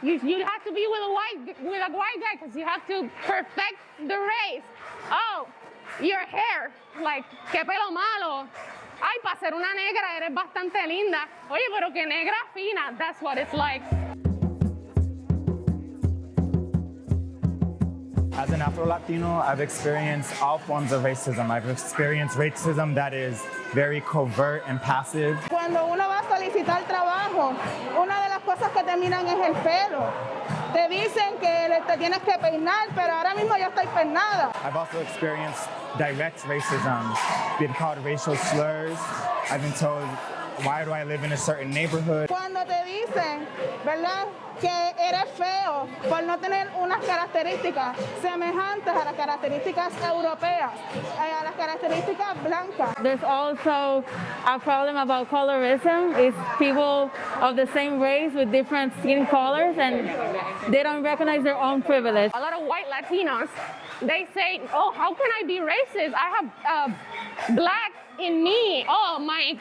you have to be with a white guy because you have to perfect the race. Oh, your hair, like, qué pelo malo. Ay, para ser una negra eres bastante linda. Oye, pero que negra fina, that's what it's like. As an Afro-Latino, I've experienced all forms of racism. I've experienced racism that is very covert and passive. Cuando uno va a solicitar trabajo, una de las cosas que te miran es el pelo. Te dicen que te tienes que peinar, pero ahora mismo yo estoy peinada. I've also experienced direct racism, being called racial slurs. I've been told, why do I live in a certain neighborhood? Cuando te dicen, ¿verdad?, que eres feo por no tener unas características semejantes a las características europeas, a las características blancas. There's also a problem about colorism. It's people of the same race with different skin colors, and they don't recognize their own privilege. A lot of white Latinos, they say, oh, how can I be racist? I have black in me. Oh, my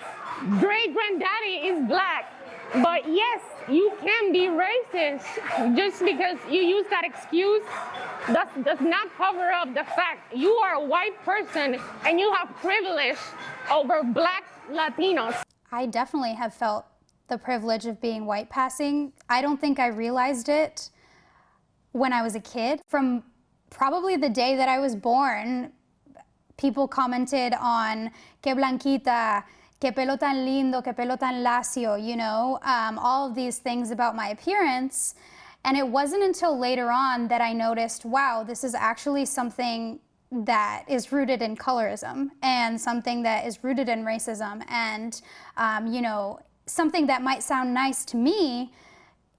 great-granddaddy is black. But yes, you can be racist. Just because you use that excuse does not cover up the fact you are a white person and you have privilege over black Latinos. I definitely have felt the privilege of being white passing. I don't think I realized it when I was a kid. From probably the day that I was born, people commented on que blanquita, que pelo tan lindo, que pelo tan lacio, you know, all of these things about my appearance. And it wasn't until later on that I noticed, wow, this is actually something that is rooted in colorism and something that is rooted in racism. And, you know, something that might sound nice to me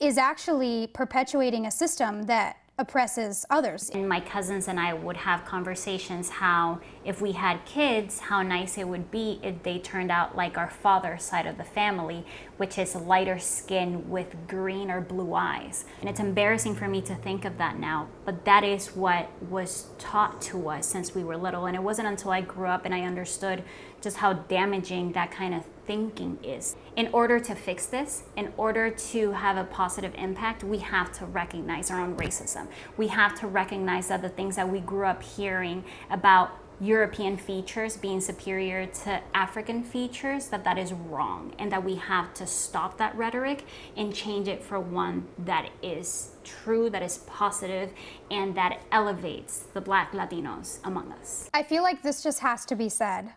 is actually perpetuating a system that oppresses others. And my cousins and I would have conversations how if we had kids, how nice it would be if they turned out like our father's side of the family, which is lighter skin with green or blue eyes. And it's embarrassing for me to think of that now, but that is what was taught to us since we were little. And it wasn't until I grew up and I understood just how damaging that kind of thinking is. In order to fix this, in order to have a positive impact, we have to recognize our own racism. We have to recognize that the things that we grew up hearing about European features being superior to African features, that is wrong, and that we have to stop that rhetoric and change it for one that is true, that is positive, and that elevates the Black Latinos among us. I feel like this just has to be said.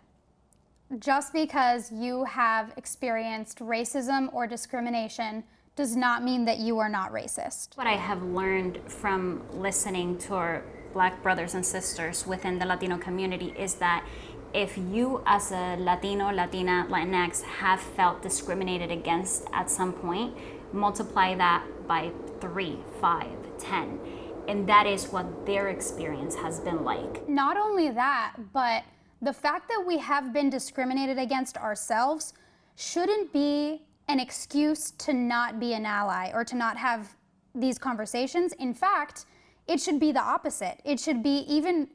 Just because you have experienced racism or discrimination does not mean that you are not racist. What I have learned from listening to our Black brothers and sisters within the Latino community is that if you as a Latino, Latina, Latinx have felt discriminated against at some point, multiply that by 3, 5, 10, and that is what their experience has been like. Not only that, but the fact that we have been discriminated against ourselves shouldn't be an excuse to not be an ally or to not have these conversations. In fact, it should be the opposite. It should be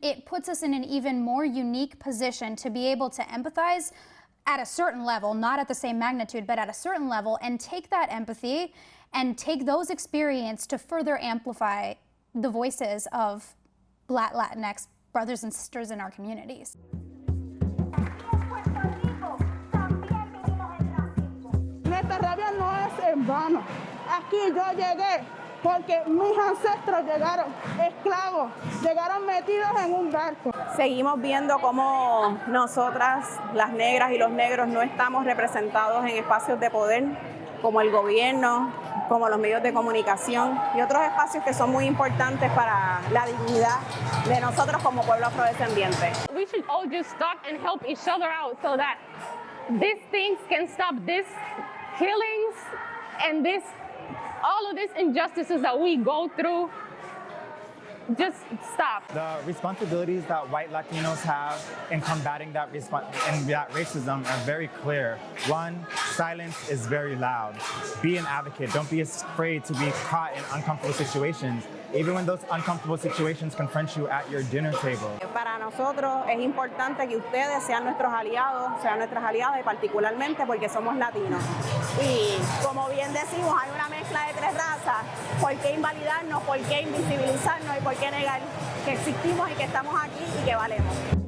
it puts us in an even more unique position to be able to empathize at a certain level, not at the same magnitude, but at a certain level, and take that empathy and take those experiences to further amplify the voices of Black Latinx brothers and sisters in our communities. Nuestra rabia no es en vano. Aquí yo llegué porque mis ancestros llegaron esclavos, llegaron metidos en un barco. Seguimos viendo cómo nosotras, las negras y los negros, no estamos representados en espacios de poder, como el gobierno, como los medios de comunicación y otros espacios que son muy importantes para la dignidad de nosotros como pueblo afrodescendiente. We should all just stop and help each other out so that these things can stop, these killings and all of these injustices that we go through. Just stop. The responsibilities that white Latinos have in combating that racism are very clear. One, silence is very loud. Be an advocate. Don't be afraid to be caught in uncomfortable situations, even when those uncomfortable situations confront you at your dinner table. Para nosotros es importante que ustedes sean nuestros aliados, sean nuestras aliadas, y particularmente porque somos latinos. Y como bien decimos, hay una mezcla de 3 razas. ¿Por qué invalidarnos? ¿Por qué invisibilizarnos? ¿Y por qué negar que existimos y que estamos aquí y que valemos?